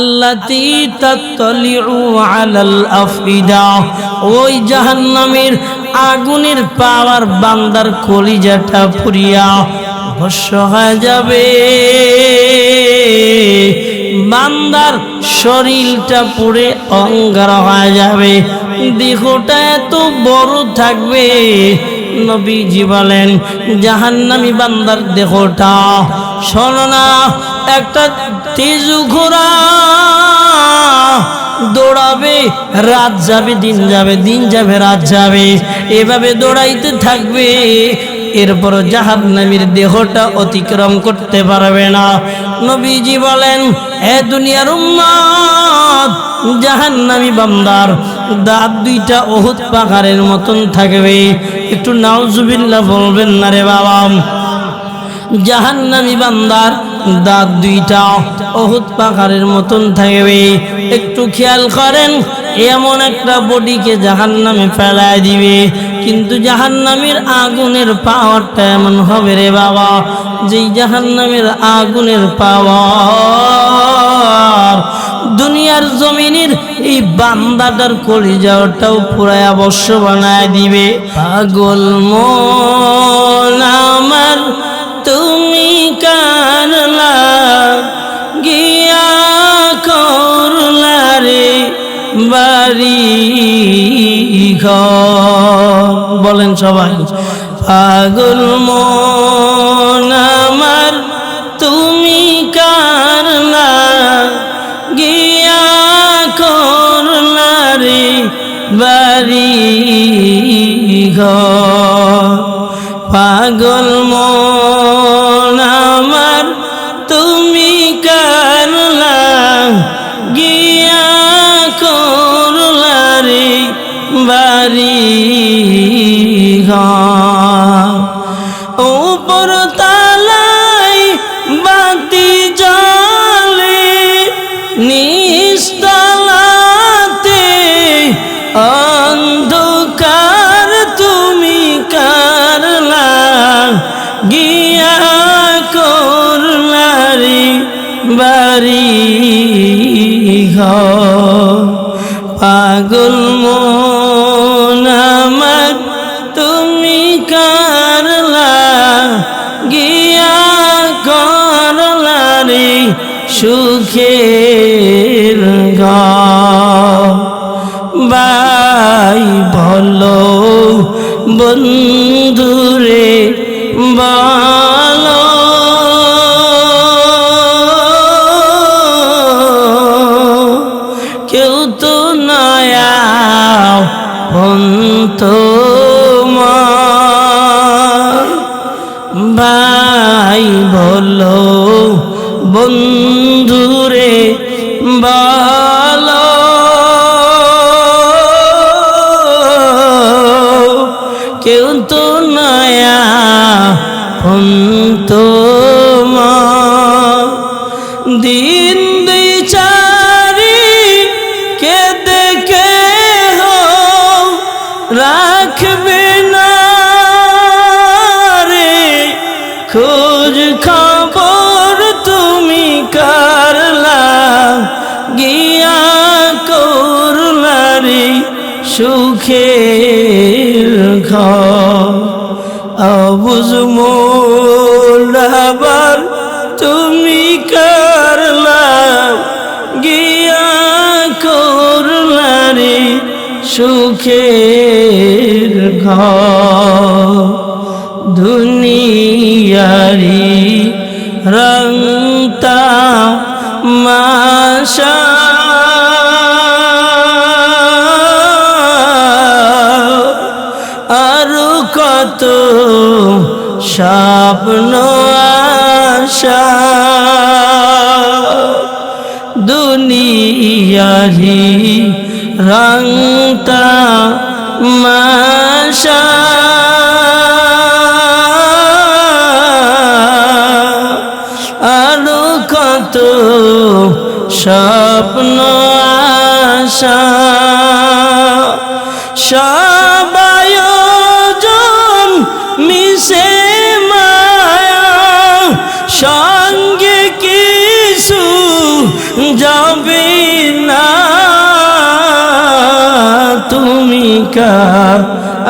আল্লাতী তাতলিউ আলাল আফইদা, ওই জাহান্নামের আগুনের পাওয়ার বান্দার কলিজাটা পুড়িয়া ভস্ম হয়ে যাবে, বান্দার শরীরটা পুড়ে অঙ্গার হয়ে যাবে, দেহটা এত বড় থাকবে। নবীজি বলেন জাহান্নামী বান্দার দেহটা, শোনো না, একটা তেজু ঘোড়া দৌড়াবে, রাত যাবে দিন যাবে, দিন যাবে রাত যাবে, এভাবে দৌড়াইতে থাকবে। এরপর জাহান্নামীর দেহটা অতিক্রম করতে পারবে না। নবীজি বলেন এ দুনিয়ার উম্মত, জাহান্নামী বান্দার দাঁত দুইটা উহুদ পাহাড়ের মতন থাকবে। একটু নাউজুবিল্লাহ বলবেন না রে বাবা। জাহান্নামী বান্দার দাঁত দুইটা উহুদ পাহাড়ের মতন থাকবে। একটু খেয়াল করেন, এমন একটা বডিকে জাহান্নামে ফেলায় দিবে, কিন্তু জাহান্নামের আগুনের পাওয়ারটা এমন হবে রে বাবা, যেই জাহান্নামের আগুনের পাওয়ার দুনিয়ার জমিনের এই বান্দাটার কলিজাটাও পুরাই অবশ্য বানায় দিবে। পাগল মন আমার তুমি কারলা গিয়া করলা রে বাড়ি ঘর, বলেন সবাই। পাগল মন আমার তুমি কারলা গিয়া করলা রে বাড়ি ঘর, পাগল মন আমার তুমি কারলা গিয়া করলা রে বাড়ি ঘর। উপর তালায় বাতি জ্বলে, নিচতলাতে অন্ধকার, তুমি কারলা গিয়া করলা রে বাড়ি ঘর। পাগল মন আমার তুমি কারলা গিয়া করলা রে সুখের ঘর। ভাই বলো বন্ধুরে বলো, কেউ তো নয়া তোমার। ভাই বলো বন্ধুরে বলো, কেউ তো নয়া তোমার। দিন দুই চারি কে দেখে হো রাখবে না রে খোঁজ খবর, তুমি কারলা গিয়া করলা রে সুখের ঘর। আবুজ মোলাবার তুমি কারলা গিয়া করলা রে সুখের ঘর। দুনিয়ারি রংতা মাশা আরো কত স্বপ্ন আশা, দুনিয়ারি রংতা মাশা আরো কত স্বপ্ন আশা। সব আয়োজন মিশে মায়া, সঙ্গে কিছু যাবে রবে না তুমি কার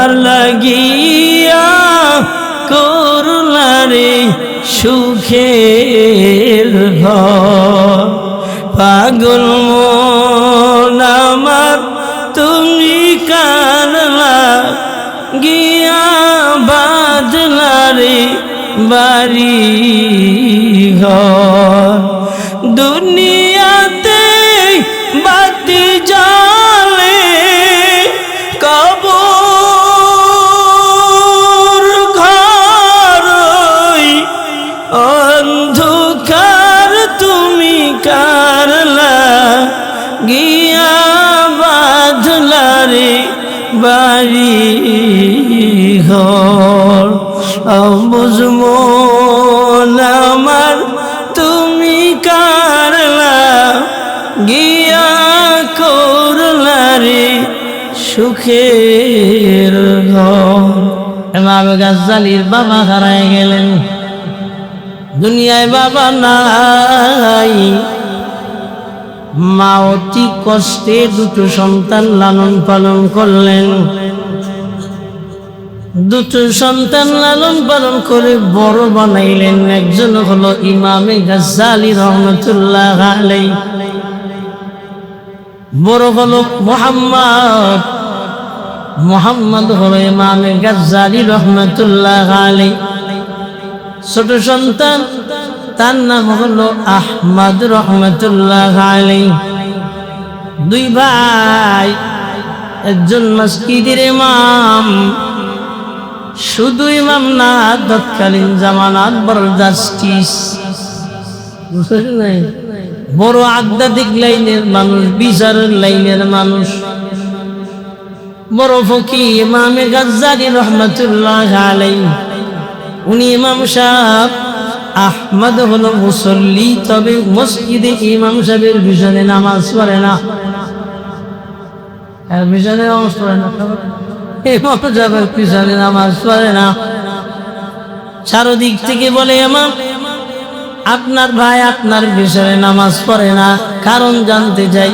আর লাগিয়া করলারে সুখের ঘর পাগল মন আমার তুমি কার লাগিয়া বাদলারে বাড়ি ঘর দুনিয়াতে বাতি জালে কবর ঘর অন্ধকার তুমি কারলা গিয়া বাদলারে বাড়ি ঘর বুঝবো আমার তুমি কারলা গিয়া করলারে সুখের ঘর। ইমাম গাজ্জালীর বাবা হারায় গেলেন, দুনিয়ায় বাবা নাই। মা অতি কষ্টে দুটো সন্তান লালন পালন করলেন, দুটো সন্তান লালন পালন করে বড় বানাইলেন। একজন হলো ইমামে গাজ্জালী রহমতুল্লাহ আলাইহি, বড় হলো মুহাম্মদ হলো ইমামে গাজ্জালী রহমতুল্লাহ আলাইহি। ছোট সন্তান তার নাম হলো আহমদ রহমতুল্লাহ আলাইহি। দুই ভাই, একজন মসজিদের ইমাম, শুধু ইমাম না, তৎকালীন জামানাত বড় জাস্টিস, বড় আধ্যাত্মিক লাইনের মানুষ, বিচারের লাইনের মানুষ, বড় ফকিহ ইমামে গাজ্জালী রহমতুল্লাহ আলাইহি। উনি ইমাম সাহেব। আহমদ হলো মুসল্লি, তবে মসজিদে ইমাম সাহেবের পিছনে নামাজ পড়ে না, এর পিছনে নামাজ পড়ে না, ইমাম সাহেবের পিছনে নামাজ পড়ে না। চারদিক থেকে বলে ইমাম আপনার ভাই আপনার পিছনে নামাজ পড়ে না, কারণ জানতে চাই।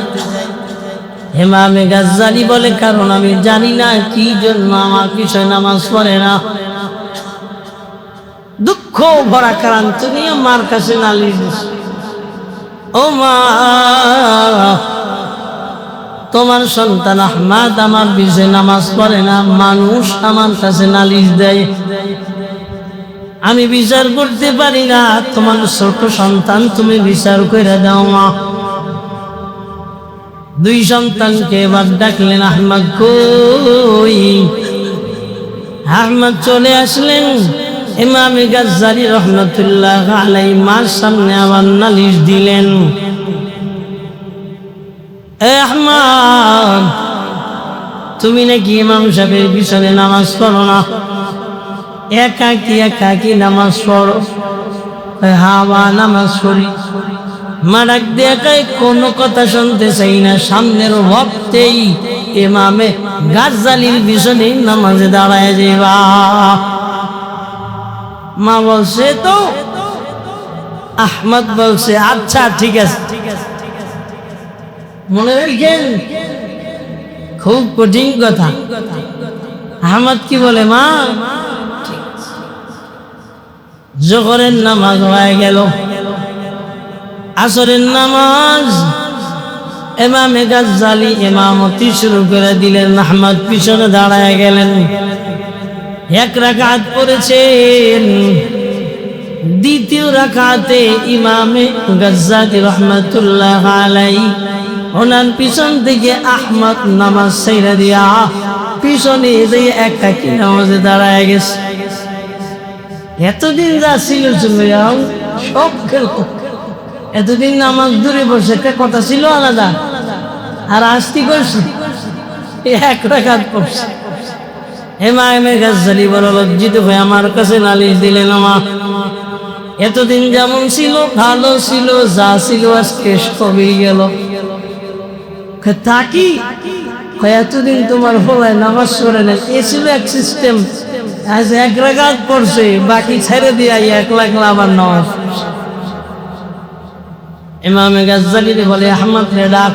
ইমামে গাজ্জালী বলে কারণ আমি জানি না কি জন্য আমার পিছনে নামাজ পড়ে না। দুঃখ ভরা ক্রান্ত নিয়ে মার কাছে নালিশ দিছে, ও মা তোমার সন্তান আহমদ আমার পিছনে নামাজ পড়ে না, মানুষ আমার কাছে নালিশ দেয়, আমি বিচার করতে পারি না, তোমার ছোট সন্তান তুমি বিচার করে দাও মা। দুই সন্তানকে এবার ডাকলেন, আহমদ কই? আহমদ চলে আসলেন। ইমামে গাজ্জালী রহমতুল্লাহ আলাইহি মার সামনে আবার নালিশ দিলেন, এ আহমদ তুমি নাকি ইমাম সাহেবের পিছনে নামাজ পড়ো না, একাকি নামাজ পড়ো? হ্যাঁ মা নামাজ পড়ি। মা ডাক দিয়ে কয় কোনো কথা শুনতে চাই না, সামনের ওয়াক্তেই ইমামে গাজ্জালীর পিছনে নামাজে দাঁড়ায় যাবা। মা বলছে তো, আহমদ বলছে আচ্ছা ঠিক আছে। মনে রাখেন খুব কঠিন কথা। আহমদ কি বলে, মা জোহরের নামাজ হয়ে গেল, আসরের নামাজ ইমামে গাজ্জালী ইমামতি শুরু করে দিলেন, আহমদ পিছনে দাঁড়ায় গেলেন। এক রাকাত পড়েছেন, দ্বিতীয় রাকাতে ইমামে গাজ্জালী রহমতুল্লাহ আলাইহি ওনার পিছন থেকে আহমদ নামাজ ছেড়ে দিয়া পিছনে দিয়ে একাকি নামাজে দাঁড়ায় গেছে। এতদিন যা ছিল চলে যাও সব গেল। এতদিন নামাজ দূরে বসে একটা কথা ছিল আলাদা, আর আসতি করছে এক রাকাত পড়ছে। ইমামে গাজ্জালী বড় লজ্জিত হয়ে আমার কাছে নালিশ দিলেন, আমার এতদিন যেমন ছিল ভালো ছিল, যা ছিল আজকে সবই গেল। থাকি এতদিন তোমার হলায় নামাজ পড়ে না, এ ছিল এক সিস্টেম, আজ এক রাকাত পড়ছে বাকি ছেড়ে দিয়ে 1 লাখ আবার নামাজ। ইমামে গাজ্জালি বলে আহমদ রে ডাক।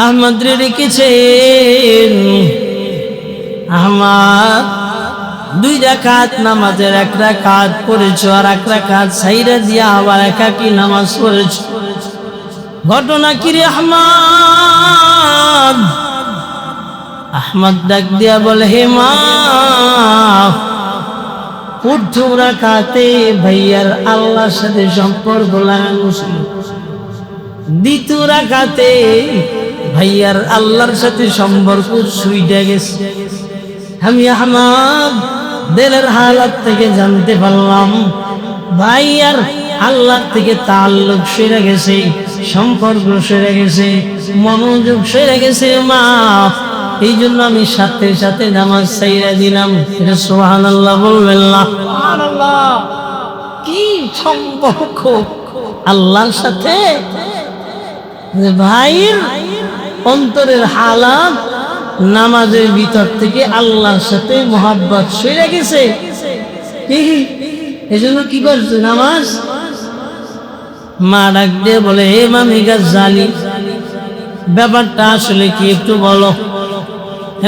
আহমদ রে ডেকেছেন। আহমদ, 2 রাকাত নামাজের 1 রাকাত পড়েছো আর 1 রাকাত সাইরা দিয়া আবার একাকি নামাজ পড়েছো, ঘটনা কি রে আহমদ? আহমদ ডাক দিয়া বলে, হে মা, প্রথম রাকাতে ভাইয়ার আল্লাহর সাথে সম্পর্ক লাগানো ছিল, দ্বিতীয় রাকাতে ভাইয়ার আল্লাহর সাথে সম্পর্ক ছুঁইটা গেছে। আমি আহমদ দিলের হালাত থেকে জানতে পারলাম ভাইয়ার আল্লাহ থেকে তাল্লুক সেরে গেছে, সম্পর্ক সেরে গেছে, মনোযোগ সেরে গেছে মা। এই জন্য আমি সাথে সাথে নামাজ ছাইরা দিলাম। সুবহানাল্লাহ বলবেন না? সুবহানাল্লাহ। কি সম্পর্ক আল্লাহর সাথে, ভাইয়ের অন্তরের হালাত নামাজের ভিতর থেকে আল্লাহর সাথে মোহাব্বত সেরে গেছে। এই জন্য কি করছে নামাজ? মা ডাক দিয়ে বলে, হে ইমামে গাজ্জালি, ব্যাপারটা আসলে কি একটু বলো।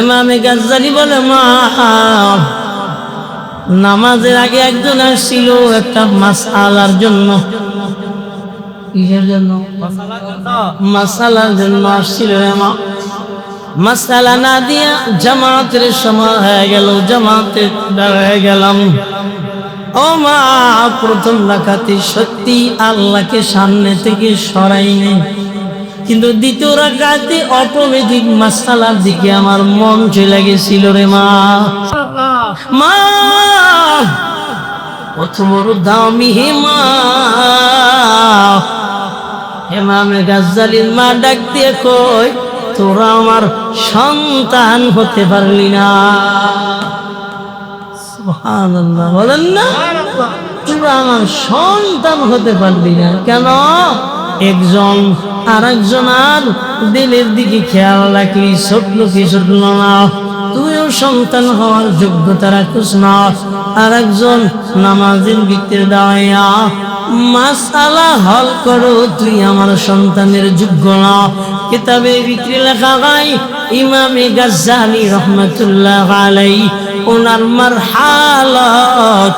ইমামে গাজ্জালি বলে, মা, নামাজের আগে একজন আসছিল একটা মাসআলার জন্য। কিসের জন্য? মাসআলার জন্য আসছিল মা। মাসআলা না দিয়া জামাতের সময় হয়ে গেল, জামাতে দাঁড়ায় গেলাম। ও মা, প্রথম রাকাতে সত্যি আল্লাহকে সামনে থেকে সরাই নেই, কিন্তু দ্বিতীয় রাকাতে অটোমেটিক মাসআলার দিকে আমার মন চলে গেছিল রে মা। মা কত বড় দামি হে মা। ইমামে গাজ্জালির মা ডাক দিয়ে কই, তোরা আমার সন্তান হতে পারলি না। সুবহানাল্লাহ বলেন না? তোরা আমার সন্তান হতে পারলি না কেন? একজন আর একজন আর দিলের দিকে খেয়াল রাখলি, ছোটলো কি ছোটলো না, তুইও সন্তান হওয়ার যোগ্যতা রাখিস না। আর একজন নামাজের ভিতরে দাঁড়াইয়া মাসআলা হল করো, তুই আমার সন্তানের যোগ্য না। কিতাবে বিক্রি লেখা হয় ইমামে গাজ্জালি রহমাতুল্লাহ আলাইহি ওনার মারহালত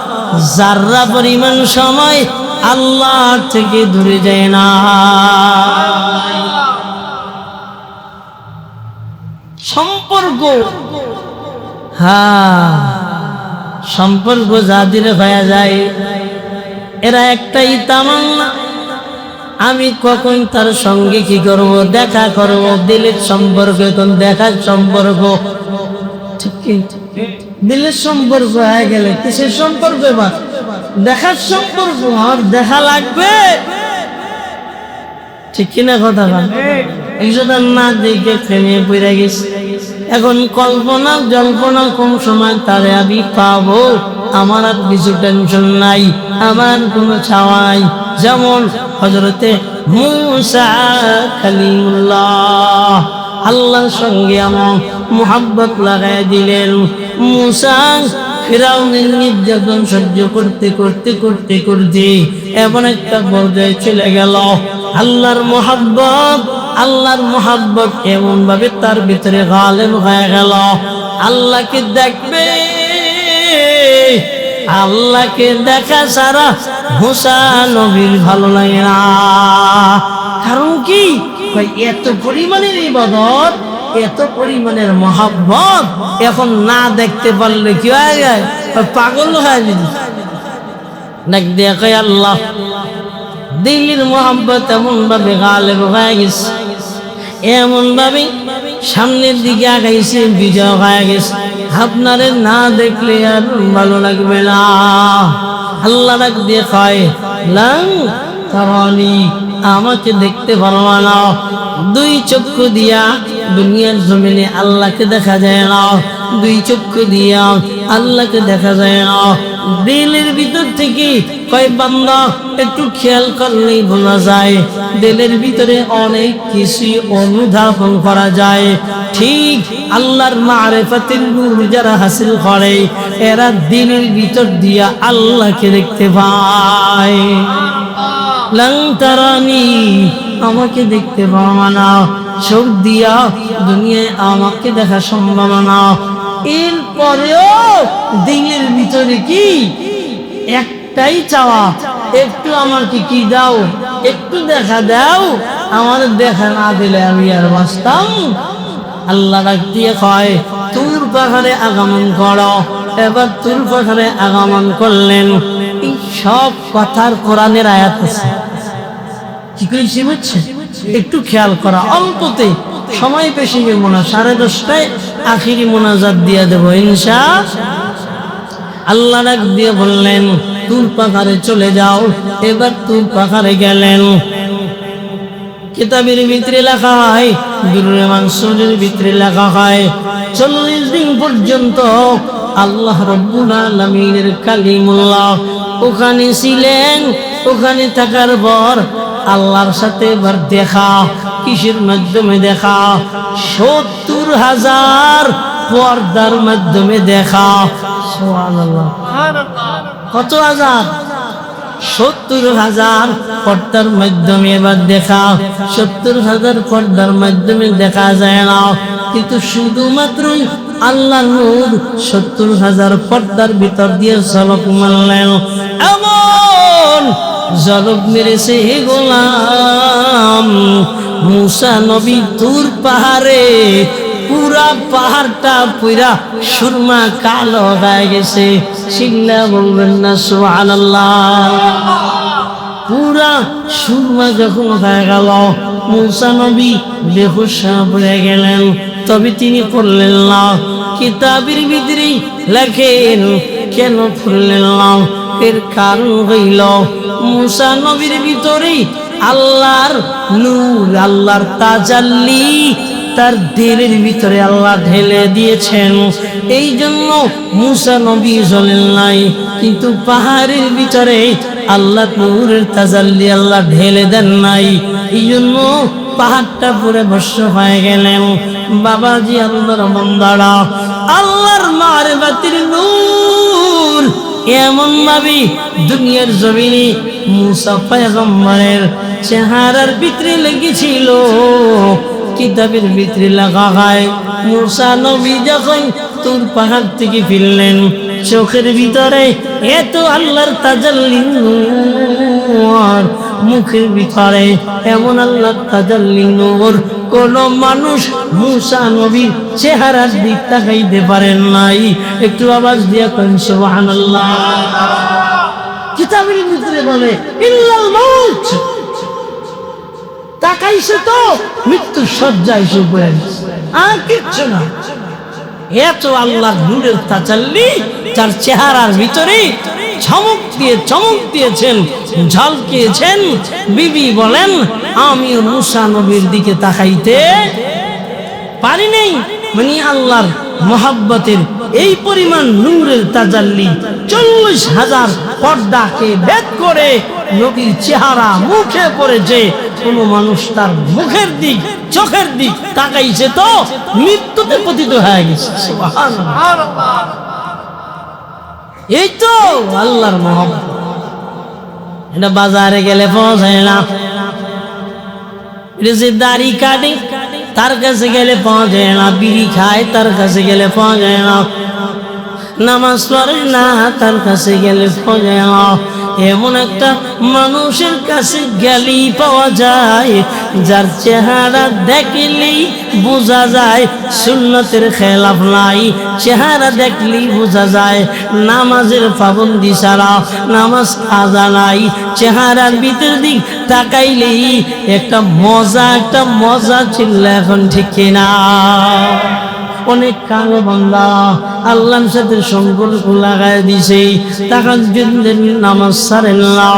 যাররা পরিমাণ সময় আল্লাহ থেকে দূরে যায় না। সম্পর্ক, হ্যাঁ, সম্পর্ক যাদের হয়ে যায় এরা একটাই তামান্না, আমি কখন তার সঙ্গে কি করব, দেখা করব। দিলের সম্পর্ক এখন দেখার সম্পর্ক, ঠিক কি? দিলের সম্পর্ক হয়ে গেলে কিসের সম্পর্ক? এবার দেখার সম্পর্ক। আর দেখা লাগবে, ঠিক কিনা কথা? একজন না দেখে প্রেমে পড়ে গেছে, এখন কল্পনা জল্পনা কোন সময় তারে আমি পাবো, আমার আর কিছু টেনশন নাই, আমার কোনো ছাওয়াই। যেমন হযরতে মুসা কালিমুল্লাহ আল্লাহর সঙ্গে আমার মুহাব্বত লাগাই দিলেন। মুসা ফিরাউনের নির্যাতন সহ্য করতে করতে করতে করতে এমন একটা পর্যায়ে চলে গেল, আল্লাহর মোহাব্বত এমন ভাবে তার ভিতরে গালেব হয়ে গেল। আল্লাহকে দেখবে, আল্লাহকে দেখা ছাড়া মুসা নবীর ভালো লাগে না। কারণ কি? এত পরিমাণের ইবাদত, এত পরিমাণের মোহাব্বত, এখন না দেখতে পারলে কি হয়ে যায়? পাগল হয়ে যায়। দেখ দেখে আল্লাহ দিলের মোহাব্বত এমন ভাবে গালেব হয়ে গেছে, এমন ভাবে সামনের দিকে আগাইছে, বিজয় হয়ে গেছে। আপনারে না দেখলে আর ভালো লাগবে না। আল্লাহ ডাক দিয়ে কয়, লাং তারানি, আমাকে দেখতে পারবা না। 2 চক্ষু দিয়া দুনিয়ার জমিনে আল্লাহকে দেখা যায় না, 2 চক্ষু দিয়া আল্লাহকে দেখা যায় না। দিলের ভিতর থেকে কয় বান্দা একটু খেয়াল করলেই বোঝা যায়, দিলের ভিতরে অনেক কিছু অনুধাবন করা যায়। ঠিক আল্লাহর মারিফাতের নূর যারা হাসিল করে এরা দিলের ভিতর দিয়া আল্লাহকে দেখতে পায়। লান তারানি, আমাকে দেখতে পারবা না, চোখ দিয়া দুনিয়ায় আমাকে দেখা সম্ভব না। এরপরেও দিলের ভিতরে কি একটাই চাওয়া, একটু আমাকে কি দাও, একটু দেখা দাও। আমার দেখা না দিলে আমি আর বাঁচতাম। আল্লাহ ডাক দিয়ে কয়, তুর পাহাড়ে আগমন করো। এবার তুর পাহাড়ে আগমন করলেন। এই সব কথার কোরআনের আয়াত আছে। কি করেছি বুঝছে? একটু খেয়াল করা, অল্পতে সময় বেশি নেব না, 10:30টায় আখিরি মোনাজাত দিয়ে দেব ইনশাআল্লাহ। আল্লাহ ডাক দিয়ে বললেন, তুর পাহাড়ে চলে যাও। এবার তুর পাহাড়ে গেলেন। কিতাবের ভিতরে লেখা হয়, দুরুয়ে মানসুরের ভিতরে লেখা হয়, 40 দিন পর্যন্ত আল্লাহ রাব্বুল আলামিনের কালিমুল্লাহ ওখানে ছিলেন। ওখানে থাকার পর আল্লাহর সাথে এবার দেখা, কিসের মাধ্যমে দেখা? 70,000 পর্দার মাধ্যমে দেখা। সুবহানাল্লাহ। কত হাজার? 70,000 পর্দার মাধ্যমে এবার দেখা। 70,000 পর্দার মাধ্যমে দেখা যায় না, কিন্তু শুধুমাত্র আল্লাহর নূর 70,000 পর্দার ভিতর দিয়ে ঝলক মারলেন। এমন ঝলক মেরেছে হে গোলাম মুসা নবী তুর পাহাড়ে, পুরা পাহাড়টা পুরা সুরমা কালো হয়ে গেছে। চিল্লা বলবেন না সুবহানাল্লাহ। পুরা সুরমা যখন হয়ে গেল, মুসা নবী বেহুশ হয়ে গেলেন। তবে তিনি পড়লেন না। কিতাবের ভিতরে লেখেন কেন পড়লেন না? এর কারণ হইল মুসা নবীর ভিতরে আল্লাহর নূর, আল্লাহর তাজাল্লি তার দিলের ভিতরে আল্লাহ ঢেলে দিয়েছেন। এই জন্য মুসা নবী জ্বলেন নাই, কিন্তু পাহাড়ের ভিতরে আল্লাহ নূরের তাজাল্লি আল্লাহ ঢেলে দেন নাই। এই জন্য পাহাড়টা পুরে ভস্ম হয়ে গেলেন। বাবাজি, আল্লাহর বান্দারা, আল্লাহর মারিফাতের নূর এমন ভাবে দুনিয়ার জমিনে মুসা পয়গম্বরের চেহারার ভিতরে লেগেছিল। কিতাবের ভিতরে লেখা হয়, মুসা নবী যখন তুর পাহাড় থেকে ফিরলেন, চোখের ভিতরে এত আল্লাহর তাজাল্লি নূর, মুখের ভিতরে এমন আল্লাহর তাজাল্লি নূর, কোন মানুষ মুসা নবীর চেহারার দিক তাকাইতে পারেন নাই। একটু আওয়াজ দিয়ে কোন সুবহানাল্লাহ। কিতাবের ভিতরে বলে ইল্লাল মাউত, তাকাইছে তো মৃত্যুর শয্যায় শুয়ে আছে, আর কিচ্ছু না। এত আল্লাহর নূরের তাজাল্লি তার চেহারার ভিতরে চমক দিয়েছেন, ঝলকিয়েছেন। বিবি বলেন, আমি মুসা নবীর দিকে তাকাইতে পারি নাই। মানে আল্লাহর মহব্বতের এই পরিমাণ নূরের তাজাল্লি 40,000 পর্দাকে ভেদ করে নবীর চেহারা মুখে পড়েছে। কোন মানুষ তার মুখের দিক, চোখের দিক তাকাইছে তো মৃত্যুতে পতিত হয়ে গেছে। সুবহানাল্লাহ। এই তো আল্লাহর মহব্বত। এটা বাজারে গেলে পাওয়া যায় না। এটা যে দাড়ি কাটে তার কাছে গেলে পাওয়া যায় না, বিড়ি খায় তার কাছে গেলে পাওয়া যায় না, নামাজ পড়ে না তার কাছে গেলে পাওয়া যায় না। এমন একটা মানুষের কাছে গেলেই পাওয়া যায়, যার চেহারা দেখলেই বোঝা যায় সুন্নতের খেলাফ নাই। চেহারা দেখলেই বোঝা যায় নামাজের পাবন্দি ছাড়া নামাজ কাজা নাই। চেহারার ভিতর দিক তাকাইলেই একটা মজা ছিল। এখন ঠিক কিনা? অনেক কালো বান্দা আল্লাহর সাথে সম্পর্ক লাগাই দিছে, তাহাজ্জুদের নামাজ ছাড়েন না।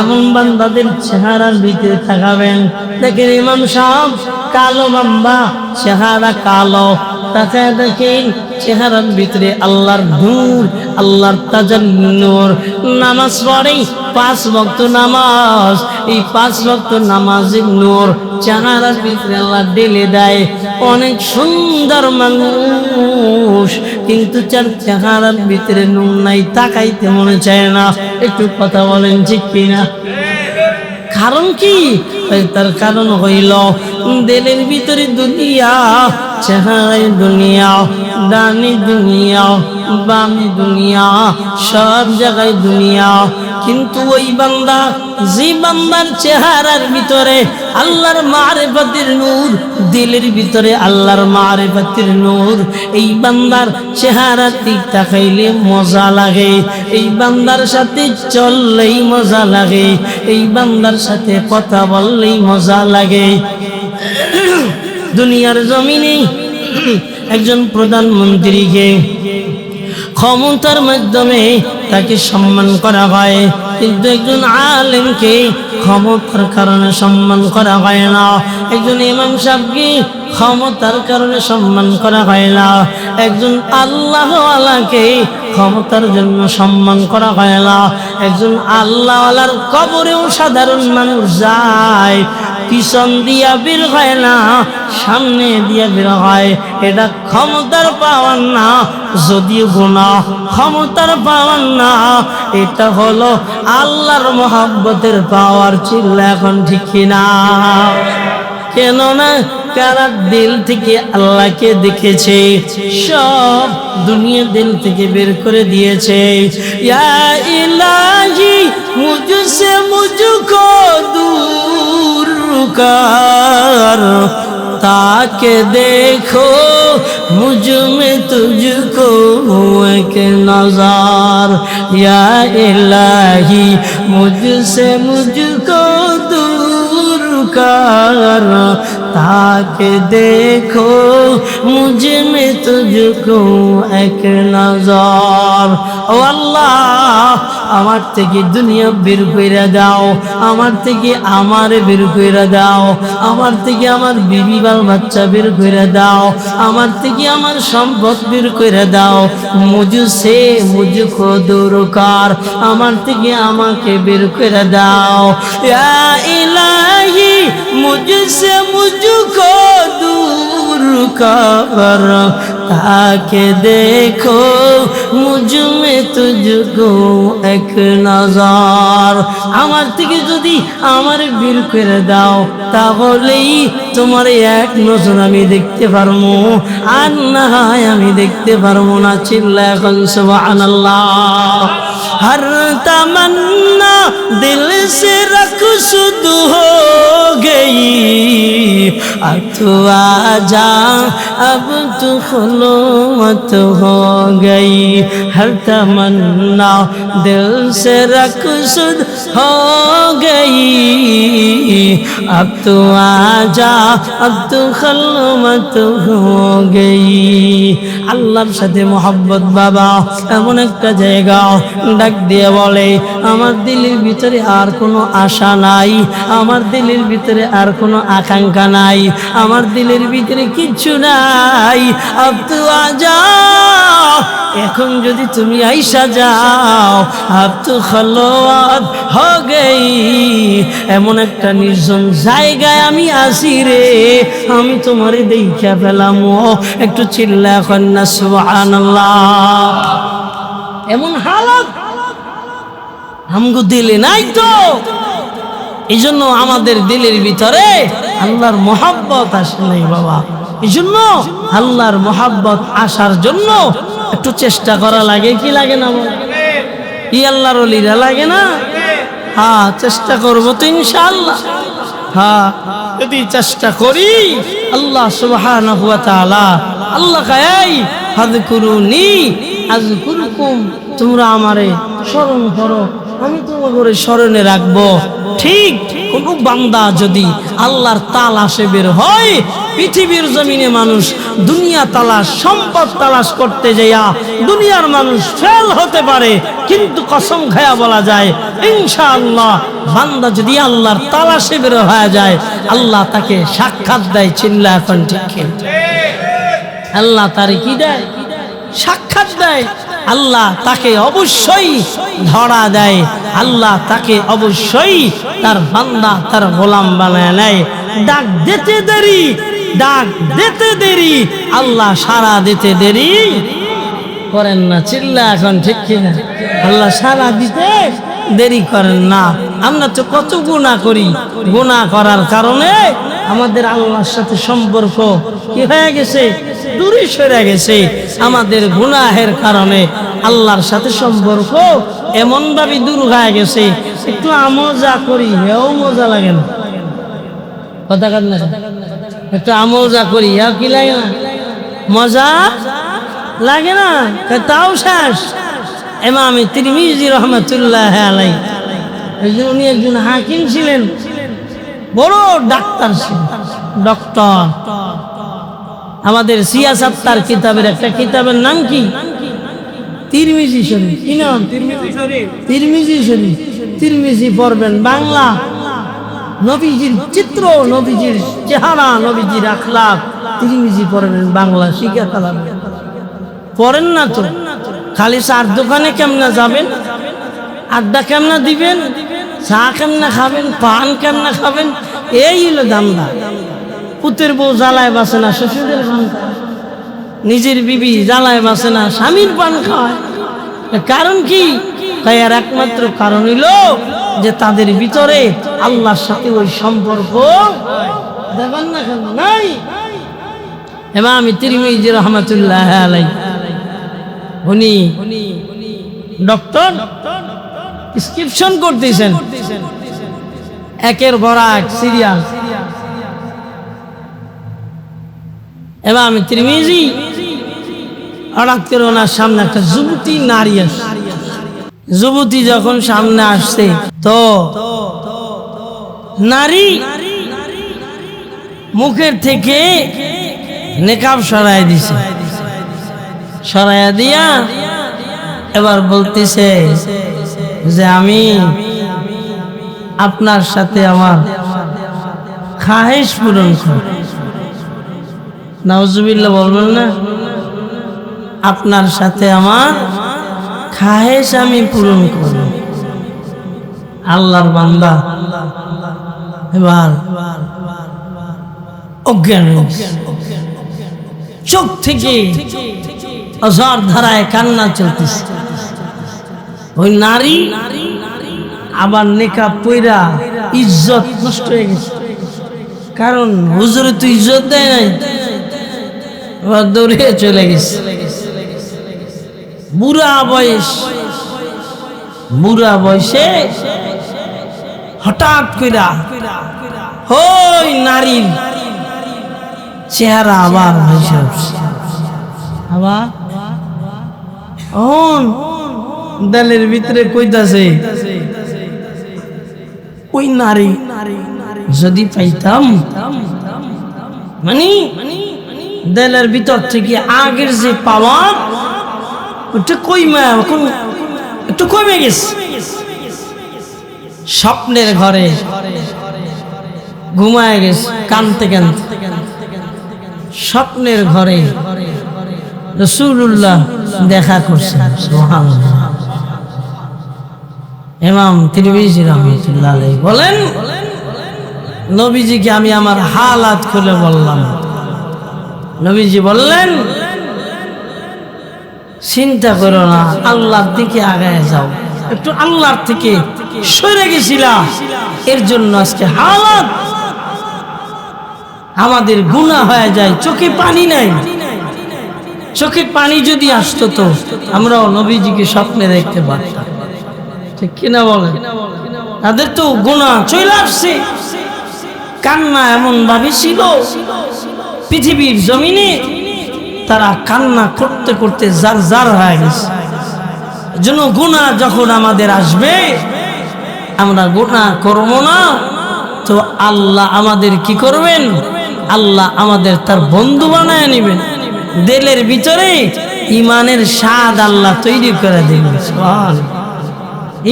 এমন বান্দাদের চেহারার ভিতরে তাকাবেন, দেখেন ইমাম সাহেব কালো বান্দা, চেহারা কালো, তাকে দেখেন চেহারার ভিতরে আল্লাহর নূর, আল্লাহর তাজাল্লি নূর। নামাজ পড়ে 5 ওয়াক্ত নামাজ, এই 5 ওয়াক্ত নামাজের নূর চেহারার ভিতরে আল্লাহ ঢেলে দেয়। অনেক সুন্দর মানুষ, কিন্তু যার চেহারার ভিতরে নূর নাই, তাকাইতে মনে চায় না। একটু কথা বলেন ঠিক কিনা? কারণ কি? তার কারণ হইল দিলের ভিতরে দুনিয়া, চেহারায় দুনিয়া, ডানি দুনিয়া, বামে দুনিয়া, সব জায়গায় দুনিয়া। কিন্তু ওই বান্দা, যে বান্দার চেহারার ভিতরে আল্লাহর মারিফাতের নূর, দিলের ভিতরে আল্লাহর মারিফাতের নূর, এই বান্দার চেহারার দিক তাকাইলে মজা লাগে, এই বান্দার সাথে চললেই মজা লাগে, এই বান্দার সাথে কথা বললেই মজা লাগে। দুনিয়ার জমিনে একজন প্রধানমন্ত্রীকে ক্ষমতার মাধ্যমে তাকে সম্মান করা হয়, কিন্তু একজন আলেমকে ক্ষমতার কারণে সম্মান করা হয় না। একজন ইমাম সাহেবকে ক্ষমতার কারণে সম্মান করা হয় না। একজন আল্লাহওয়ালাকে ক্ষমতার জন্য সম্মান করা হয় না। একজন আল্লাহওয়ালার কবরেও সাধারণ মানুষ যায়, পিছন দিয়া বের হয় না, সামনে দিয়া বের হয়। এটা ক্ষমতার পাওয়ার না, যদিও গুনাহ, ক্ষমতার পাওয়ার না, এটা হলো আল্লাহর মহব্বতের পাওয়ার। চিল্লা এখন ঠিক কিনা? কেননা কারা দিল থেকে আল্লাহকে দেখেছে, সব দুনিয়া দিল থেকে বের করে দিয়েছে। ইয়া ইলাহি মুঝসে মুঝকো दूर कर, ताके देखो मुझ में तुझको एक नज़र। या इलाही मुझसे मुझको दूर कर, ताके देखो मुझ में तुझको एक नज़र। ও আল্লাহ, আমার থেকে দুনিয়া বের কইরা দাও, আমার থেকে আমারে বের কইরা দাও, আমার থেকে আমার বিবি বাল বাচ্চা বের কইরা দাও, আমার থেকে আমার সম্পদ বের কইরা দাও। মুঝসে মুঝকো দূর কর, আমার থেকে আমাকে বের কইরা দাও। ইয়া ইলাহি মুঝসে মুঝকো दूर कर, ताके देखो मुझ में तुझको एक नज़र। আমার থেকে যদি আমার বের করে দাও, তাহলেই তোমার এক নজর আমি দেখতে পারবো, আর না হয় আমি দেখতে পারবো না। চিল্লা এখন সুবহানাল্লাহ। हर तमन्ना दिल से रखसुद हो गई, अब तू आजा अब तू खुलवत हो गई। हर तमन्ना दिल से रखसुद हो गई, अब तू आजा अब तू खुलवत हो गई। আল্লাহর সাথে মোহাব্বত বাবা এমন একটা জায়গা, ডাক দিয়ে বলে আমার দিলের ভিতরে আর কোনো আশা নাই, আমার দিলের ভিতরে আর কোনো আকাঙ্ক্ষা নাই, আমার দিলের ভিতরে কিচ্ছু নাই। আব তু আজা, এখন যদি তুমি আইসা যাও, আব তু খলওয়াত হো গই, এমন একটা নির্জন জায়গায় আমি আসি রে, আমি তোমারে দেইখা পেলাম। একটু চিল্লা এখন না সুবহানাল্লাহ। এমন হালত আমগো দিলে নাই তো, এই জন্য আমাদের দিলের ভিতরে আল্লাহর মহব্বত আসে নাই বাবা। এই জন্য আল্লাহর মহব্বত আসার জন্য একটু চেষ্টা করা লাগে, কি লাগে না? ই আল্লাহর ওলিরা লাগে না? হ্যাঁ, চেষ্টা করবো তো ইনশাআল্লাহ। হ্যাঁ, যদি চেষ্টা করি আল্লাহ সুবহানাহু ওয়া তাআলা, আল্লাহ কাই ফাযকুরুনি আযকুরকুম, তোমরা আমারে স্মরণ করো, আমি তোমাদের স্মরণে রাখবো। ঠিক কোন বান্দা যদি আল্লাহর তালাশে বের হয়, পৃথিবীর জমিনে মানুষ দুনিয়া তালাশ, সম্পদ তালাশ করতে যাইয়া দুনিয়ার মানুষ ফেল হতে পারে, কিন্তু কসম খায়া বলা যায় ইনশাআল্লাহ বান্দা যদি আল্লাহর তালাশে বের হয়ে যায়, আল্লাহ তাকে সাক্ষাৎ দেয়। চিল্লা এখন ঠিক? আল্লাহ তারে কি দেয়? সাক্ষাৎ দেয়। আল্লাহ তাকে অবশ্যই ধরা দেয়, আল্লাহ তাকে অবশ্যই তার বান্দা, তার গোলাম বানায় নেয়। ডাক দিতে দেরি, ডাক দিতে দেরি, আল্লাহ সাড়া দিতে দেরি করেন না। চিল্লা এখন ঠিক কিনা? আল্লাহ সাড়া দিতে দেরি করেন না। আমরা তো কত গুনাহ করি, গুনাহ করার কারণে আমাদের আল্লাহর সাথে সম্পর্ক কি হয়ে গেছে, দূরে সরে গেছে। আমাদের গুনাহের কারণে আল্লাহর সাথে সম্পর্ক এমন ভাবে দূর হয়ে গেছে, একটু আমল যা করি হেও মজা লাগে না। কথা কাজ না, একটু আমল যা করি হেও কি লাগে না, মজা লাগে না, তাও শেষ। ইমাম তিরমিজি রাহমাতুল্লাহ আলাইহি, উনি একজন হাকিম ছিলেন, বড় ডাক্তার ছিলেন, ডক্টর। আমাদের সিয়াসাত্তার কিতাবের একটা কিতাবের নাম কি, তিরমিজি শরীফ। কি নাম? তিরমিজি শরীফ। তিরমিজি পড়বেন বাংলা, নবীজির চিত্র, নবীজির চেহারা, নবীজির আখলাক, তিরমিজি পড়বেন বাংলা, শিখা ফেলাবেন। পড়েন না তো, খালি চার দোকানে কেমনে যাবেন, আড্ডা কেমনে দিবেন, চা কেমনে খাবেন, পান কেমনে খাবেন, এই হলো দান্দা। পুতের বউ জ্বালায় বাসে না শ্বশুরের পান খায়, নিজের বিবি জ্বালায় বাসে না স্বামীর পান খায়। কারণ কি? তাই আর একমাত্র কারণ হইল যে তাদের ভিতরে আল্লাহর সাথে ওই সম্পর্ক দেখেন না কেন নাই। ইমাম তিরমিজি রাহমাতুল্লাহ আলাইহি, উনি ডক্টর, প্রেসক্রিপশন করতেছেন একের পর এক সিরিয়াল। ইমাম তিরমিজি হঠাৎ করে ওনার সামনে একটা যুবতী নারী আসে। যুবতী যখন সামনে আসছে তো নারী মুখের থেকে নেকাব সরাই দিছে, সরাইয়া দিয়া এবার বলতেছে যে আমি আপনার সাথে আমার খাহেশ পূরণ করব। নাউজুবিল্লাহ বলবেন না, আপনার সাথে আমার খাহেশ আমি পূরণ করব। আল্লাহর বান্দা এবার অজ্ঞান, চোখ থেকে অঝর ধারায় কান্না চলতেছে। ওই নারী আবার নেকাব পইরা ইজ্জত নষ্ট হয়ে গেছে, কারণ হুজুরে তো ইজ্জত দেয় নাই, এবার দৌড়ে চলে গেছে। বুড়া বয়সে হঠাৎ কইরা ওই নারীর চেহারা আবার ভেসে উঠছে। আবার দেলের ভিতরে কইতাছে ওই নারী যদি পাইতাম, মানে দেলের ভিতর থেকে আগের যে পাওয়া ওটা একটু কমে গেছে। স্বপ্নের ঘরে ঘুমায় গেছে কানতে কানতে, স্বপ্নের ঘরে রাসূলুল্লাহ দেখা করছেন। সুবহানাল্লাহ। ইমাম তিরমিজি রাহমাতুল্লাহ আলাইহি বলেন, নবীজিকে আমি আমার হালাত খুলে বললাম। নবীজি বললেন, চিন্তা করো না, আল্লাহর দিকে আগায় যাও। একটু আল্লাহর থেকে সরে গেছিলা, এর জন্য আজকে হালাত আমাদের গুনাহ হয়ে যায়। চোখে পানি নাই, চোখে পানি যদি আসতো তো আমরাও নবীজিকে স্বপ্নে দেখতে পারতাম, ঠিক কিনা বলেন? তাদের তো গুনাহ চলে আসছে, কান্না এমন ভাবে ছিল পৃথিবীর জমিনে তারা কান্না করতে করতে জার জার হয়ে গেছে। জন্য গুনাহ যখন আমাদের আসবে, আমরা গুনাহ করব না তো আল্লাহ আমাদের কি করবেন? আল্লাহ আমাদের তার বন্ধু বানায় নেবেন। দিলের ভিতরে ইমানের স্বাদ আল্লাহ তৈরি করে দেবেন।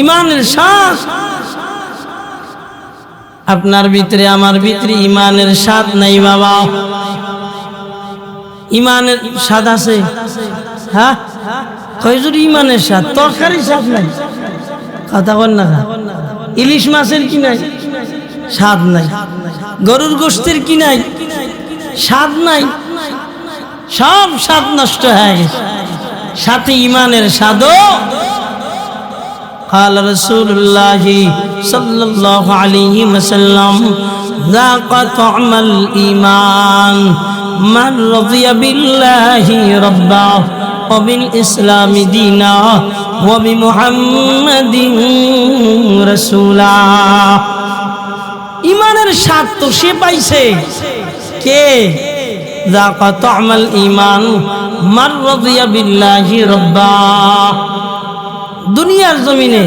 ইমানের স্বাদ আপনার ভিতরে, আমার ভিতরে ইমানের স্বাদ নাই বাবা। ইমানের স্বাদ আছে, হ্যাঁ কয়জুর ইমানের স্বাদ, তরকারির স্বাদ নাই। কথা বল না, ইলিশ মাছের কি নাই স্বাদ নাই, গরুর গোশতের কি নাই স্বাদ নাই, সব স্বাদ নষ্ট হয়ে গেছে। সাথে ইমানের স্বাদও قال رسول الله صلى الله عليه وسلم ذاق طعم الإيمان من رضي بالله ربا وبالإسلام دينا وبمحمد رسولا ইমানের স্বাদ তো সে পাইছে কে যাকা তা'মাল ঈমান মান রাদিয়া বিল্লাহি রাব্বা দুনিয়ার জমিনে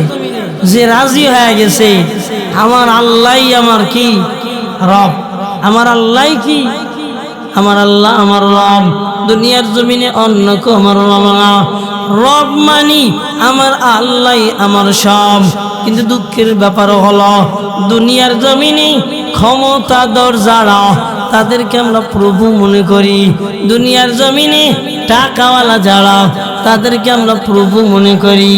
যে রাজি হয়ে গেছে আমার আল্লাহই আমার কি রব আমার আল্লাহই কি আমার আল্লাহ আমার রব দুনিয়ার জমিনে অন্য কেউ আমার রব না রব মানি আমার আল্লাহই আমার সব কিন্তু দুঃখের ব্যাপার হলো দুনিয়ার জমিনে ক্ষমতাধর যারা তাদেরকে আমরা প্রভু মনে করি দুনিয়ার জমিনে টাকাওয়ালা যারা তাদেরকে আমরা প্রভু মনে করি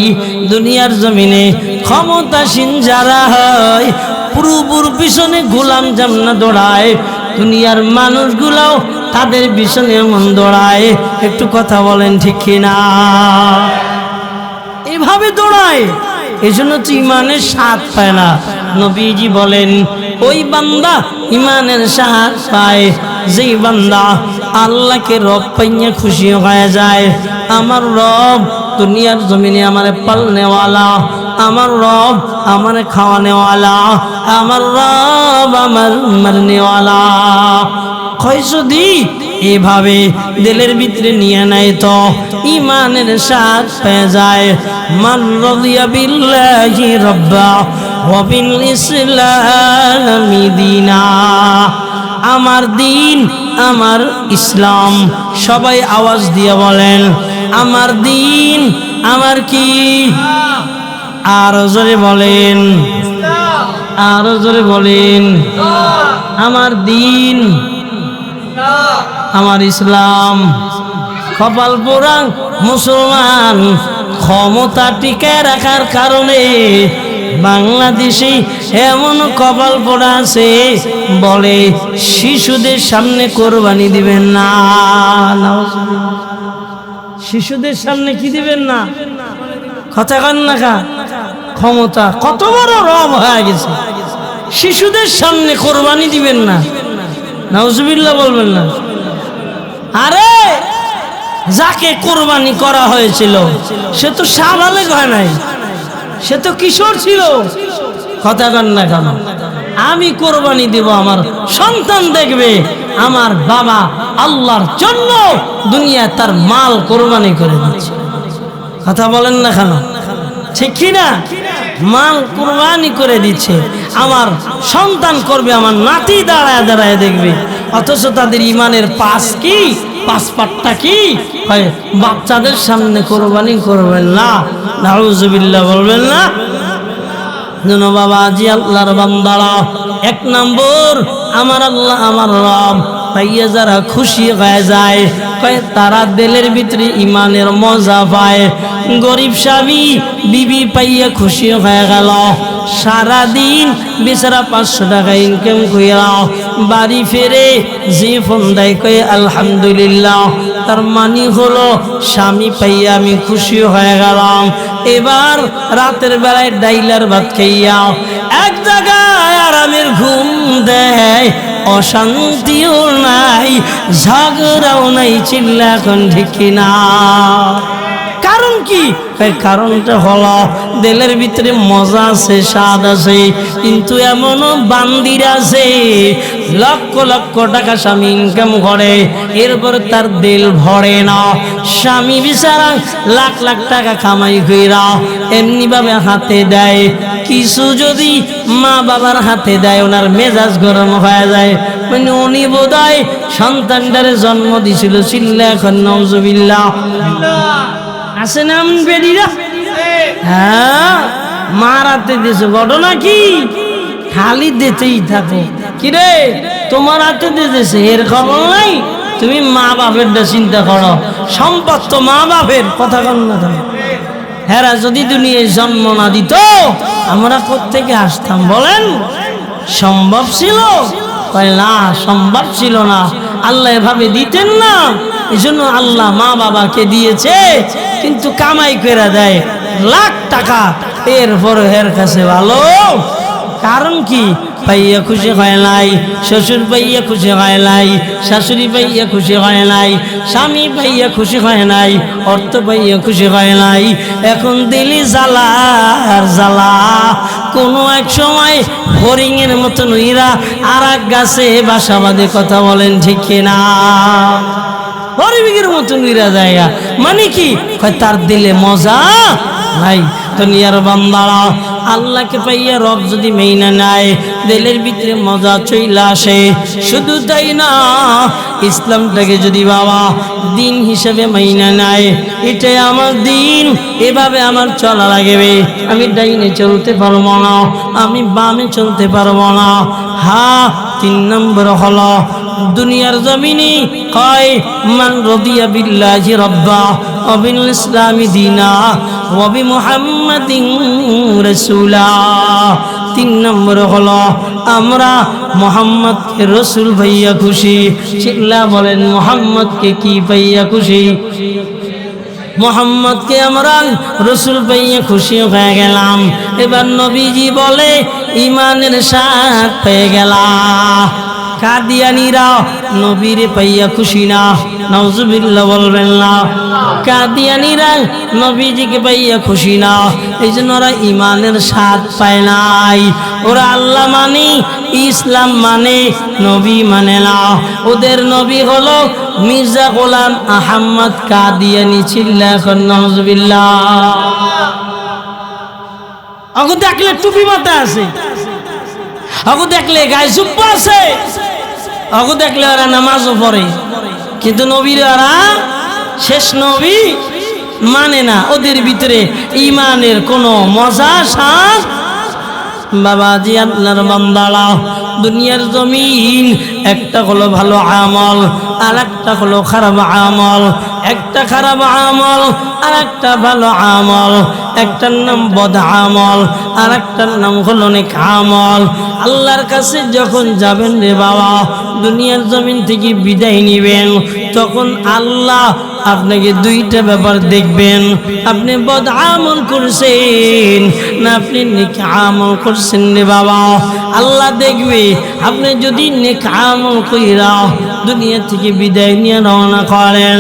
দুনিয়ার জমিনে ক্ষমতাসীন যারা হয় প্রভুর পিছনে গোলাম জামনা দৌড়ায় দুনিয়ার মানুষগুলাও তাদের পিছনে এমন দৌড়ায় একটু কথা বলেন ঠিক কিনা এভাবে দৌড়ায় এজন্য তো ইমানের স্বাদ পায় না নবীজি বলেন ওই বান্দা ইমানের স্বাদ পায় যেই বান্দা আল্লাহকে রব পাইয়া খুশি হয়ে যায় আমার রব দুনিয়ার জমিনে আমারে পালনেওয়ালা আমার রব আমারে খাওয়ানেওয়ালা আমার রব আমার মারনেওয়ালা যদি এভাবে দিলের ভিতরে নিয়ে নেয় তো ইমানের স্বাদ পেয়ে যায় মান রাদিয়া বিল্লাহি রাব্বা ওয়া বিল ইসলামি দীনা আমার দিন আমার ইসলাম সবাই আওয়াজ দিয়ে বলেন আমার দিন আমার কি আর জোরে বলেন আর জোরে বলেন আমার দিন আমার ইসলাম কপাল পোড়া মুসলমান ক্ষমতা টিকে রাখার কারণে বাংলাদেশে এমন কপাল পোড়া আছে বলে শিশুদের সামনে কোরবানি দিবেন না শিশুদের সামনে কি দিবেন না কথা কন না কা ক্ষমতা কত বড় রব হয়ে গেছে শিশুদের সামনে কোরবানি দিবেন না নাউজুবিল্লাহ বলবেন না আরে যাকে কোরবানি করা হয়েছিল সে তো সাবালেগ হয় নাই সে তো কিশোর ছিল কথা কন না কেন আমি কোরবানি দিব আমার সন্তান দেখবে আমার বাবা আল্লাহর জন্য দুনিয়া তার মাল কোরবানি করে দিচ্ছে কথা বলেন না কেন ঠিক কি না মাল কোরবানি করে দিচ্ছে আমার সন্তান করবে আমার নাতি দাঁড়ায় দাঁড়ায় দেখবে অথচ তাদের ইমানের পাসপাটটা কি হয় বাচ্চাদের সামনে কোরবানি করবেন না নাউজুবিল্লাহ বলবেন না যেন বাবা জি আল্লাহর বান্দারা এক নম্বর আমার আল্লাহ আমার রব পাইয়া যারা খুশি হয়ে যায় তারা দিলের ভিতরে ইমানের মজা পায় গরিব স্বামী বিবি পাইয়া খুশি হয়ে গেল সারাদিন বেচারা 500 টাকা ইনকাম কইরা বাড়ি ফিরে যে ফোন দেয় কই আলহামদুলিল্লাহ তার মানে হলো স্বামী পাইয়া আমি খুশি হয়ে গেলাম এবার রাতের বেলায় ডাইলার ভাত খাইয়া এক জায়গায় আরামের ঘুম দেয় অশান্তিও নাই ঝগড়াও নাই চিল্লা এখন ঠিক না কারণ কি কারণটা হলো দিলের ভিতরে মজা আছে স্বাদ আছে কিন্তু এমনও বান্দির আছে লক্ষ লক্ষ টাকা স্বামী ইনকাম করে এরপর তার দিল ভরে না স্বামী বিচারা লাখ লাখ টাকা কামাই কইরা এমনি ভাবে হাতে দেয় কিছু যদি মা বাবার হাতে দেয় ওনার মেজাজ গরম হয়ে যায় মানে উনি বোধহয় সন্তানটারে জন্ম দিছিল চিল্লা এখন নাউজুবিল্লাহ আছে না বেরিরা হ্যাঁ মারাতে দিয়েছে ঘটনা কি খালি দিতেই থাকো কিরে তোমার হাতে দিতেছে এর খবর নাই তুমি মা বাপের চিন্তা করো সম্পদ তো মা বাপের কথা কন না হেরা যদি দুনিয়ায় জন্ম না দিত আমরা কোত্থেকে আসতাম বলেন সম্ভব ছিল না সম্ভব ছিল না আল্লাহ এভাবে দিতেন না এই জন্য আল্লাহ মা বাবাকে দিয়েছে কিন্তু কামাই করে দেয় লাখ টাকা এরপর এর কাছে ভালো। কারণ কি? পাইয়া খুশি হয় নাই, শ্বশুর পাইয়া খুশি হয় নাই, শাশুড়ি পাইয়া খুশি হয় নাই, স্বামী পাইয়া খুশি হয় নাই, অর্থ পাইয়া খুশি হয় নাই। এখন দিলি জ্বালা আর জ্বালা। কোনো এক সময় হরিণের মতন উইরা আর এক গাছে বাসা বাঁধে। কথা বলেন ঠিক কিনা? হরিণের মতন উইরা জায়গা মানে কি? তার দিলে মজা নাই। দুনিয়ার বান্দারা আল্লাহকে পাইয়া রব যদি মেইনা নেয়, দিলের ভিতরে মজা চইলা আসে। শুধু তাই না, ইসলামটাকে যদি বাবা দিন হিসেবে মাইনা নেয়, এটাই আমার দিন, এভাবে আমার চলা লাগবে। আমি ডাইনে চলতে পারবো না, আমি বামে চলতে পারবো না। হ্যাঁ, 3 নম্বর হলো দুনিয়ার জমিনে কয় মান রাদিয়া বিল্লাহি রাব্বা ওয়া বিল ইসলামি দীনা ওয়া বি মুহাম্মাদিন রাসূলা। 3 নম্বর হলো আমরা মুহাম্মদকে রাসূল ভাইয়া খুশি। চিল্লা বলেন, মুহাম্মদকে কি পাইয়া খুশি? মুহাম্মদকে আমরা রাসূল পাইয়া খুশি হয়ে গেলাম। এবার নবীজি বলে ঈমানের স্বাদ পেয়ে গেলাম। কাদিয়ানীরা নবীরে পাইয়া খুশি না, নাউজুবিল্লাহ বলবেন না। কাদিয়ানীরা নবীজিকে পাইয়া খুশি না, এই জন্য ওরা ইমানের স্বাদ পায় নাই। ওরা আল্লাহ মানে, ইসলাম মানে, নবী মানে না। ওদের নবী হলো মির্জা গোলাম আহমদ কাদিয়ানী। চিল্লা এখন নাউজুবিল্লাহ। আগো দেখলে টুপি মাথায় আছে, আগো দেখলে গায়ে জুব্বা আছে, আগো দেখলে ওরা নামাজও পড়ে, কিন্তু নবীর ওরা শেষ নবী মানে না। ওদের ভিতরে ইমানের কোনো মজা স্বাদ। বাবাজি, আপনার বান্দারা দুনিয়ার জমিন একটা হলো ভালো আমল, আর একটা হলো খারাপ আমল। একটা খারাপ আমল আর একটা ভালো আমল। একটার নাম বদ আমল আর একটার নাম হলো নেক আমল। আল্লাহর কাছে যখন যাবেন রে বাবা, দুনিয়ার জমিন থেকে বিদায় নিবেন, তখন আল্লাহ আপনাকে 2টা ব্যাপার দেখবেন। আপনি বদ আমল করছেন না আপনি নেক আমল করছেন রে বাবা। আল্লাহ দেখবে আপনি যদি নেক আমল কইরা দুনিয়া থেকে বিদায় নিয়ে রওনা করেন,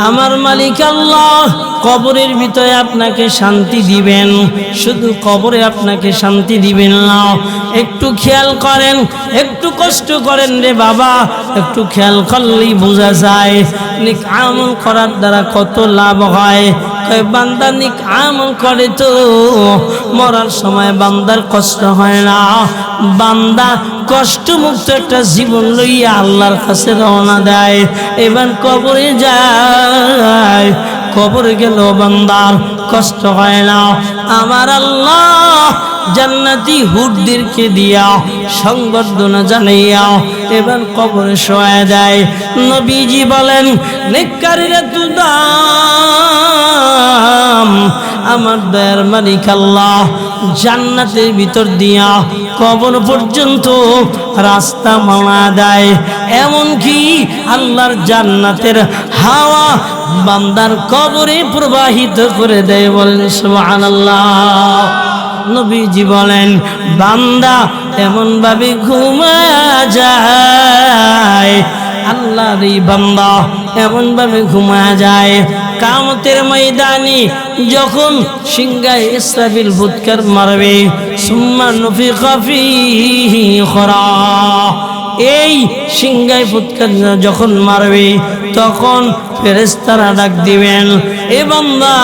আমার মালিক আল্লাহ কবরের ভিতরে আপনাকে শান্তি দিবেন। শুধু কবরে আপনাকে শান্তি দিবেন না, একটু খেয়াল করেন, একটু কষ্ট করেন রে বাবা, একটু খেয়াল করলেই বোঝা যায় নেক আমল করার দ্বারা কত লাভ হয়। বান্দা নেক আমল করে তো মরার সময় বান্দার কষ্ট হয় না। বান্দা কষ্ট মুক্ত একটা জীবন লইয়া আল্লাহর কাছে রওনা দেয়। এবার কবরে যায়, কবরে গেল বান্দার কষ্ট হয় না। আমার আল্লাহ জান্নাতি হুরদেরকে দিয়া সংবর্ধনা জানাইয়া এবার কবরে শোয়া দেয়। নবীজি বলেন, নেককারীরা তো দাম, আমার দয়ার মালিক আল্লাহ জান্নাতের ভিতর দিয়া কবর পর্যন্ত রাস্তা বানা দেয়। এমনকি আল্লাহর জান্নাতের হাওয়া বান্দার কবরে প্রবাহিত করে দেয়। বলেন সুবহানাল্লাহ। নবীজি বলেন, বান্দা এমন ভাবে ঘুমায় যায়, আল্লাহর এই বান্দা এমন ভাবে ঘুমায় যায়, কিয়ামতের ময়দানে যখন সিংহায় ইসরাফিল ফুৎকার মারবে, সুম্মা নুফিখা ফীহি উখরা, এই সিংহায় ফুৎকার যখন মারবে তখন ফেরেশতারা ডাক দিবেন, এ বান্দা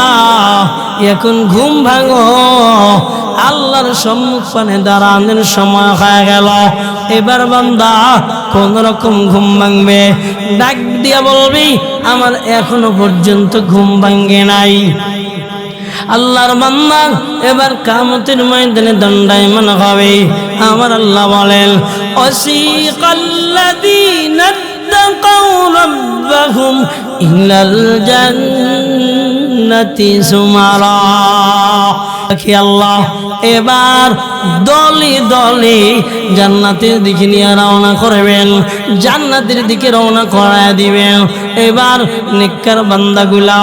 এখন ঘুম ভাঙো, আল্লাহর সম্মুখে দাঁড়ানোর সময় হয়ে গেল। এবার বান্দা কোন রকম ঘুম ভাঙবে, ডাক দিয়া বলবি আমার এখনো পর্যন্ত ঘুম ভাঙে নাই। আল্লাহর বান্দা এবার কিয়ামতের ময়দানে দণ্ডায়মান হবে। আমার আল্লাহ বলেন, ওয়াসিকাল্লাযীনা তাকাউ রাব্বাহুম ইলাল জান্নাতি যুমারা। কি আল্লাহ এবার দলে দলে জান্নাতের দিকে নিয়ে রওনা করবেন, জান্নাতের দিকে রওনা করায় দিবেন। এবার নেককার বান্দাগুলা,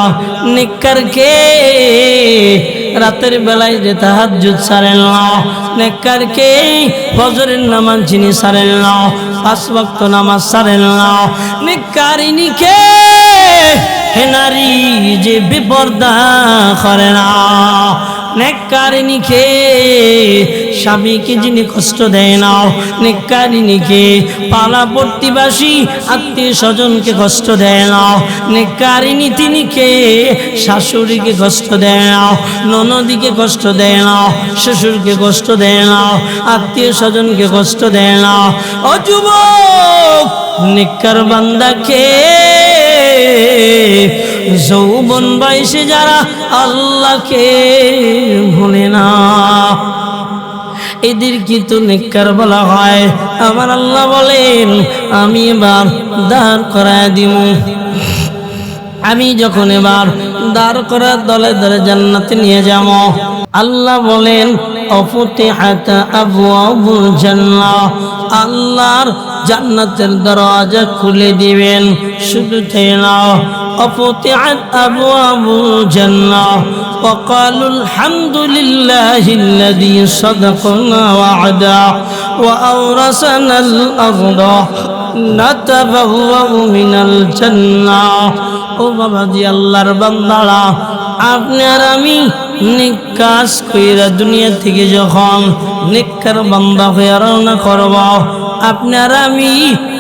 নেককার কে? রাতের বেলায় যে তাহাজ্জুদ ছাড়েন না, নেককারকে ফজরের নামাজ যিনি ছাড়েন না, 5 ওয়াক্ত নামাজ ছাড়েন না, নেককারিনীকে হে নারী যে বিপর্দা করে না, নেককারিনীকে স্বামীকে যিনি কষ্ট দেয় না, নেককারিনীকে পাড়া প্রতিবাসী আত্মীয় স্বজনকে কষ্ট দেয় না, নেককারিনী তিনিকে শাশুড়িকে কষ্ট দেয় না, ননদীকে কষ্ট দেয় না, শ্বশুরকে কষ্ট দেয় না, আত্মীয় স্বজনকে কষ্ট দেয় না। ও যুবক, নেককার বান্দাকে যৌবন বয়সে যারা আল্লাহকে ভুলে না, এদের কিন্তু নেককার বলা হয়। আমার আল্লাহ বলেন, আমি এবার দাঁড় করায় দিব, আমি যখন এবার দাঁড় করা দলে দলে জান্নাতে নিয়ে যাব, আল্লাহ বলেন অফুতিহাত আবওয়াবুল জান্নাহ, আল্লাহর জান্নাতের দরজা খুলে দিবেন। শুধু তাই না, অফুতিহাত আবওয়াবুল জান্নাহ وقالوا الحمد لله الذي صدقنا وعده وأورثنا الأرض نتبوأ من الجنة। ও বাবা জি, আল্লাহর বান্দারা, আপনি আর আমি নেক কাজ কইরা দুনিয়া থেকে যখন নেককার বান্দা হয়ে রওনা করব, আপনি আর আমি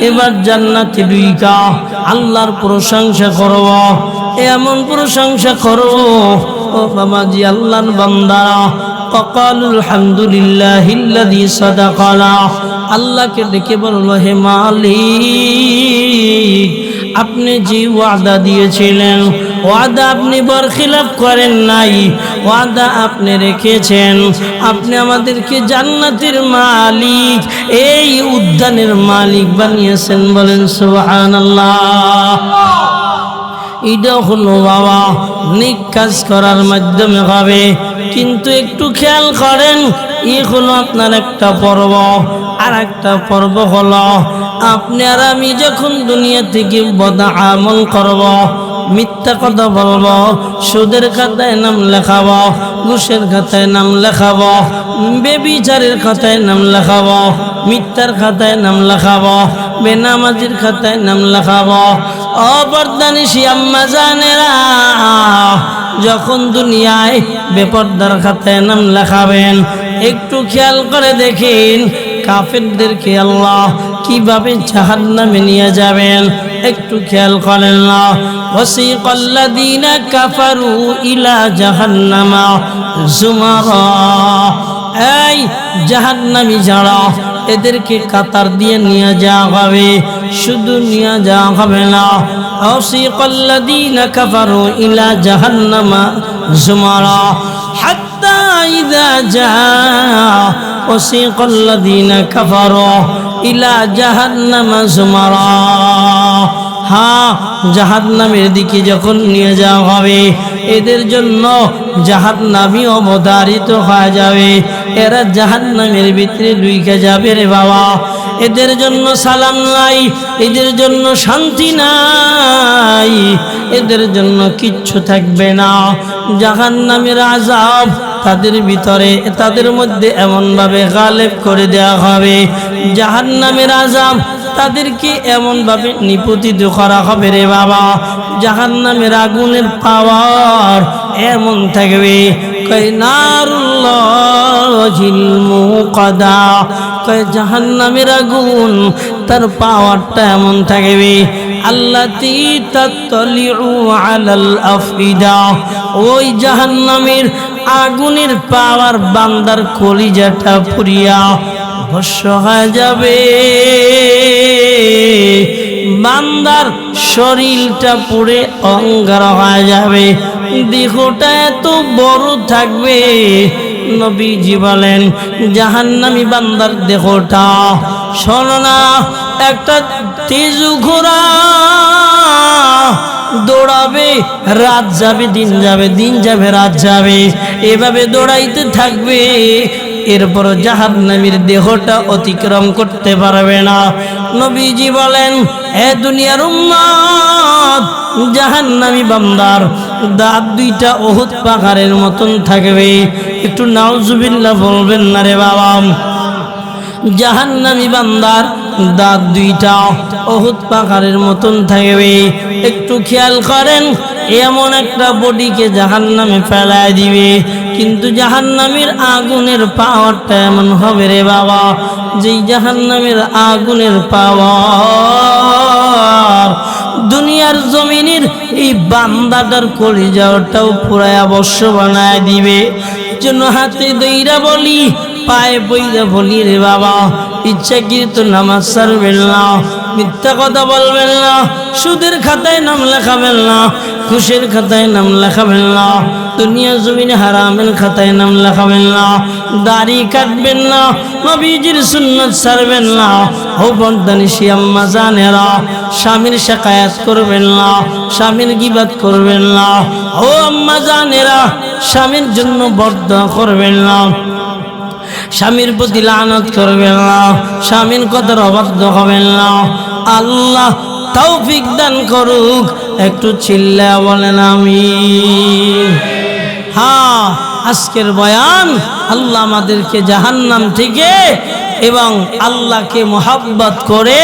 এবার জান্নাতে ঢুইকা আল্লাহর প্রশংসা করব, এমন প্রশংসা করব। ও বাবা জি, আল্লাহর বান্দারা, ওয়াকালুল হামদুলিল্লাহিল্লাযী সাদাকানা, আল্লাহকে ডেকে বলল, হে মালিক, আপনি যে ওয়াদা দিয়েছিলেন, ওয়াদা আপনি বরখিলাফ করেন নাই, ওয়াদা আপনি রেখেছেন, আপনি আমাদেরকে জান্নাতের মালিক, এই উদ্যানের মালিক বানিয়েছেন। বলেন সুবহানাল্লাহ। এটা হলো বাবা নেক কাজ করার মাধ্যমে হবে, কিন্তু একটু খেয়াল করেন, ই হলো আপনার একটা পর্ব। আর একটা পর্ব হলো আপনি আর আমি যখন দুনিয়া থেকে বদ আমল করব, মিথ্যা কথা বলবো, সুদের খাতায় নাম লেখাবো, ঘুষের খাতায় নাম লেখাবো, বেবিচারের খাতায় নাম লেখাবো, মিথ্যার খাতায় নাম লেখাবো, বেনামাজির খাতায় নাম লেখাবো। অপর্দানিশী আম্মা জানেরা, যখন দুনিয়ায় বেপর্দার খাতায় নাম লেখাবেন, একটু খেয়াল করে দেখেন কাফেরদেরকে আল্লাহ কিভাবে জাহান্নামে নিয়ে যাবেন। একটু খেয়াল করেন না, ওয়াসিকাল্লাযীনা কাফারু ইলা জাহান্নামা যুমারা, এই জাহান্নামী যারা, এদেরকে কাতার দিয়ে নিয়ে যাওয়া হবে। শুধু নিয়ে যাওয়া হবে না, ওয়াসিকাল্লাযীনা কাফারু ইলা জাহান্নামা যুমারা হাত্তা ইযা জাআ ওয়াসিকাল্লাযীনা কাফারু ইলা জাহান্নামা যুমারা। হ্যাঁ, জাহান্নামের দিকে যখন নিয়ে যাওয়া হবে, এদের জন্য জাহান্নামী অবধারিত হয়ে যাবে, এরা জাহান্নামের ভিতরে ঢুকে যাবে রে বাবা। এদের জন্য সালাম নাই, এদের জন্য শান্তি নাই, এদের জন্য কিচ্ছু থাকবে না। জাহান্নামের আযাব তাদের ভিতরে, তাদের মধ্যে এমনভাবে গালেব করে দেওয়া হবে, জাহান্নামের আযাব তাদেরকে এমনভাবে নিপতিত করা হবে রে বাবা। জাহান্নামের আগুনের পাওয়ার এমন থাকবে, কয় নারুল্লাহিল মুকাদা, কয় জাহান্নামের আগুন তার পাওয়ারটা এমন থাকবে, আল্লাতী তাতলিউ আলাল আফইদা, ওই জাহান্নামের আগুনের পাওয়ার বান্দার কলিজাটা পুরিয়া ভস্ম হয়ে যাবে, বান্দার শরীরটা পুড়ে অঙ্গার হয়ে যাবে, দেহটা এত বড় থাকবে। নবীজি বলেন, জাহান্নামী বান্দার দেহটা, শোনো না, একটা তেজু ঘোড়া দৌড়াবে, রাত যাবে দিন যাবে, দিন যাবে রাত যাবে, এভাবে দৌড়াইতে থাকবে। এরপর জাহান্নামীর দেহটা অতিক্রম করতে পারবে না। নবীজি বলেন, এ দুনিয়ার উম্মত, জাহান্নামী বান্দার দাঁত দুইটা উহুদ পাহাড়ের মতন থাকবে। একটু নাউজুবিল্লাহ বলবেন না রে বাবা। জাহান্নামী বান্দার দাঁত দুইটা উহুদ পাহাড়ের মতন থাকবে। একটু খেয়াল করেন, এমন একটা বডিকে জাহান্নামে ফেলায় দিবে, কিন্তু জাহান্নামের আগুনের পাওয়ারটা এমন হবে রে বাবা, যেই জাহান্নামের আগুনের পাওয়ার দুনিয়ার জমিনের এই বান্দাটার কলিজাটাও পুরাই অবশ্য বানায় দিবে। জন্য হাতে দইরা বলি, পায়ে বইরা বলি রে বাবা, ইচ্ছাকৃত নামাজ ছাড়বেন না, মিথ্যা কথা বলবেন না, সুদের খাতায় নাম লেখাবেন না, ঘুষের খাতায় নাম লেখাবেন না, দুনিয়া জমিনে হারামের খাতায় নাম লেখাবেন না, দাড়ি কাটবেন না, নবীজির সুন্নাত ছাড়বেন না, ও বর্দানিশি আম্মা জানেরা, স্বামীর শাকায়াত করবেন না, স্বামীর গীবাত করবেন না, ও আম্মা জানেরা, স্বামীর জন্য বরদোয়া করবেন না, স্বামীর প্রতি লানত করবেন না, স্বামীর কথার অবাধ্য হবেন না। আল্লাহ তৌফিক দান করুক। একটু চিল্লা বলেন আমিন। হ্যাঁ, আজকের বয়ান আল্লাহ আমাদেরকে জাহান্নাম থেকে এবং আল্লাহকে মোহাব্বত করে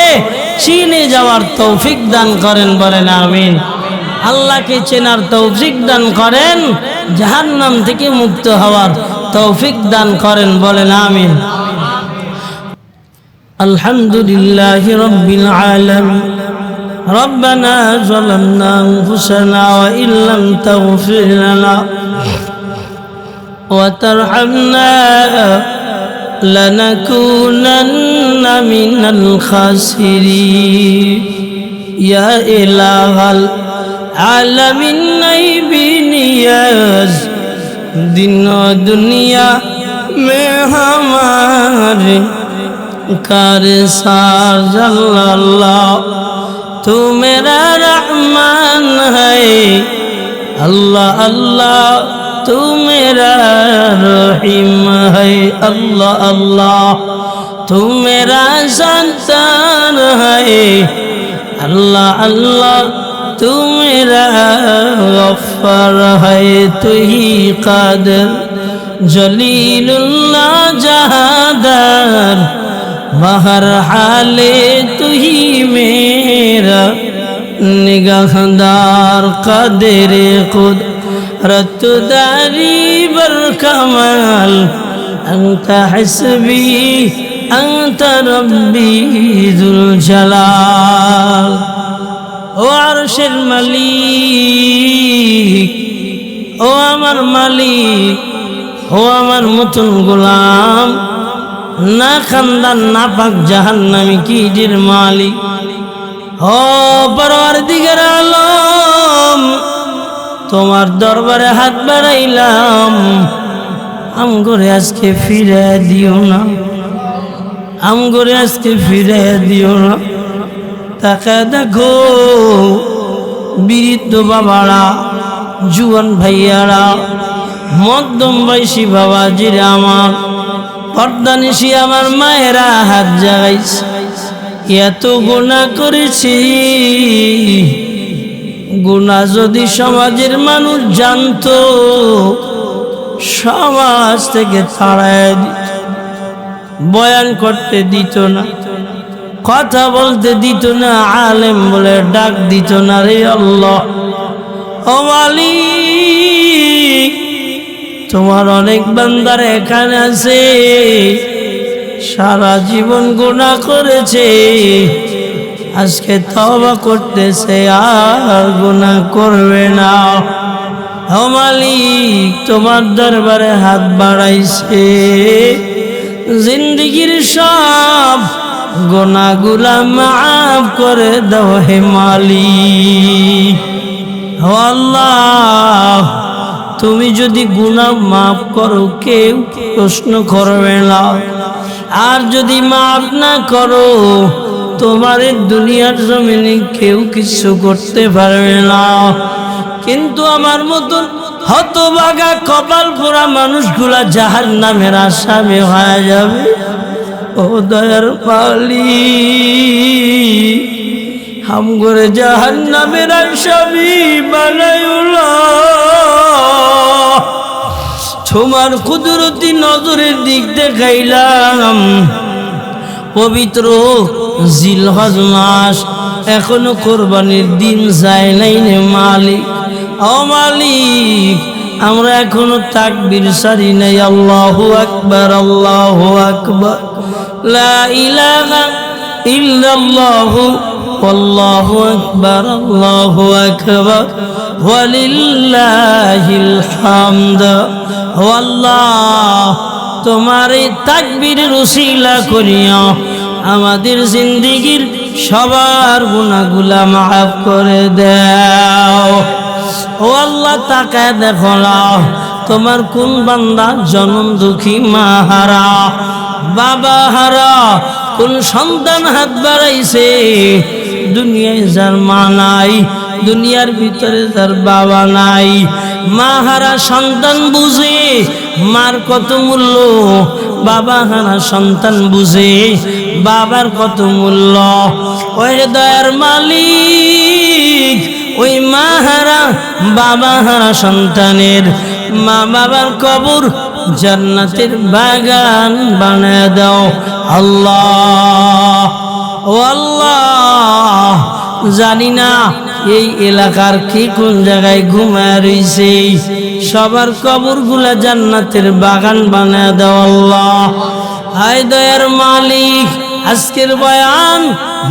চিনে যাওয়ার তৌফিক দান করেন, বলেন আমিন। আল্লাহকে চেনার তৌফিক দান করেন, জাহান্নাম থেকে মুক্ত হওয়ার তৌফিক দান করেন, বলেন আমিন। আলহামদুলিল্লাহি রাব্বিল আলামিন। ربنا ظلمنا أنفسنا وإن لم تغفر لنا وترحمنا لنكونن من الخاسرين يا إله العالمين بنياز दिन और दुनिया में हमारे कार सार अल्लाह, तू मेरा रहमान है अल्लाह अल्लाह, तू मेरा रहीम है अल्लाह अल्लाह, तू मेरा संतान है अल्लाह अल्लाह, तू मेरा गफ्फार है, तू ही कादिर जलीलुल्लाह जहादार, बहर हाले तू ही मेरा निगाहदार, कादिर कुदरत दारी बरकमाल, अंत हस्बी अंत रब्बी जुल जलाल। ও আরশের মালিক, ও আমার মালিক, ও আমার মতন গোলাম, না খানদান না পাক জাহান্নামী কিজির মালিক, ও পরওয়ারদিগার আলম, তোমার দরবারে হাত বাড়াইলাম, আমগরে আজকে ফিরে দিও না, আমগরে আজকে ফিরে দিও না। তাকে দেখো বৃদ্ধ বাবারা, জুয়ান ভাইয়ারা, মধ্যম বয়সী বাবাজিরা, আমার পর্দানিশী আমার মায়েরা হাত জাগাইছে। এত গুনাহ করেছি, গুনাহ যদি সমাজের মানুষ জানতো, সমাজ থেকে তাড়ায় দিত, বয়ান করতে দিত না, কথা বলতে দিত না, আলেম বলে ডাক দিত না রে আল্লাহ। ও মালিক, তোমার অনেক বান্দার এখানে আছে, সারা জীবন গুনাহ করেছে, আজকে তওবা করতেছে, আর গুনাহ করবে না। ও মালিক, তোমার দরবারে হাত বাড়াইছে, জিন্দেগীর সব গুনাহগুলা মাফ করে দাও হে মালিক। ও আল্লাহ, তুমি যদি গুনাহ মাফ করো কেউ প্রশ্ন করবে না, আর যদি মাফ না করো তোমার দুনিয়ার জমিনে কেউ কিছু করতে পারবে না। কিন্তু আমার মতন হতভাগা কপাল পোড়া মানুষগুলা জাহান্নামের আসামি হয়ে যাবে। ও দয়ার মালিক, হাম করে জাহান্নামের আসামি বানাইলা তোমার কুদরতি নজরের দিক দেখাইলাম পবিত্র জিলহজ মাস এখনো কোরবানির দিন যায় নাই রে মালিক ও মালিক আমরা এখনো তাকবীর সারি নাই আল্লাহু আকবার লা ইলাহা ইল্লাল্লাহু আল্লাহু আকবার ওয়ালিল্লাহিল হামদ ও আল্লাহ তোমার এই তাকবীরের উসিলা করিয়া আমাদের জিন্দেগীর সবার গুনাহগুলা মাফ করে দাও ও আল্লাহ তাকায় দেখো না তোমার কোন বান্দা জনম দুঃখী মা হারা বাবা হারা কোন সন্তান হাত বাড়াইছে দুনিয়ায় যার মা নাই দুনিয়ার ভিতরে যার বাবা নাই মা হারা সন্তান বুঝে মার কত মূল্য বাবা হারা সন্তান বুঝে বাবার কত মূল্য ওই দয়ার মালিক ওই মা হারা বাবা হারা সন্তানের মা বাবার কবর জান্নাতের বাগান বানায় দাও আল্লাহ ও আল্লাহ জানি না এই এলাকার কি কোন জায়গায় ঘুমায় রইছে সবার কবরগুলা জান্নাতের বাগান বানায় দাও আল্লাহ হায় দয়ার মালিক আজকের বয়ান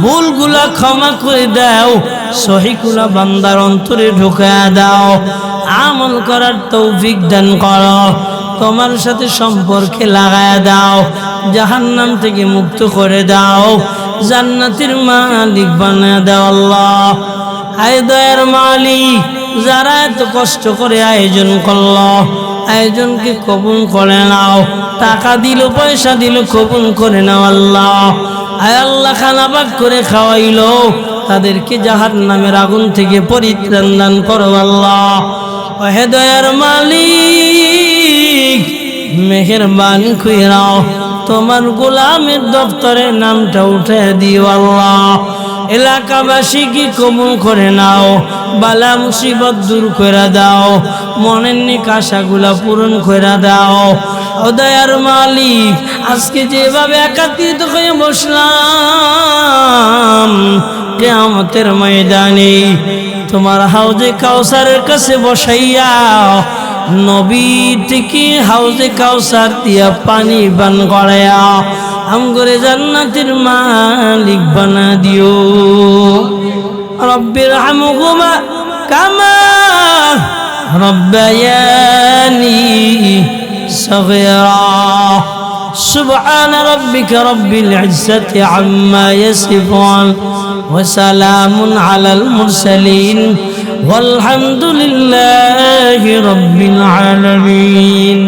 ভুলগুলা ক্ষমা করে দাও সহিগুলা বান্দার অন্তরে ঢুকায় দাও আমল করার তৌফিক দান করো তোমার সাথে সম্পর্কে লাগায় দাও জাহান্নাম থেকে মুক্ত করে দাও জান্নাতের মালিক বানায় দাও আল্লাহ হায় দয়ার মালিক যারা এত কষ্ট করে আয়োজন করলো আয়োজনকে কবুল করে নাও টাকা দিল পয়সা দিল কবুল করে নাও আল্লাহ আয় আল্লাহ খানা পাক করে খাওয়াইলো তাদেরকে জাহান্নামের আগুন থেকে পরিত্রাণ দান করো আল্লাহ হে দয়ার মালিক মেহেরবানি কইরাও তোমার গোলামের দপ্তরের নামটা উঠে দিও আল্লাহ এলাকাবাসীকে কবুল করে নাও বালা মুসিবত দূর করে দাও মনের নেক আশাগুলা পূরণ করে দাও ও দয়ার মালিক আজকে যেভাবে একত্রিত হয়ে বসলাম কিয়ামতের ময়দানে তোমার হাউজে কাউসারের কাছে বসাইয়া নবী থেকে হাউজে কাউসার দিয়া পানি পান করায়া আমগরে জান্নাতের মালিক বানা দিও রব্বির হামহুমা কামা রব্বায়ানি সগীরা سبحان ربك رب العزة عما يصفون وسلام على المرسلين والحمد لله رب العالمين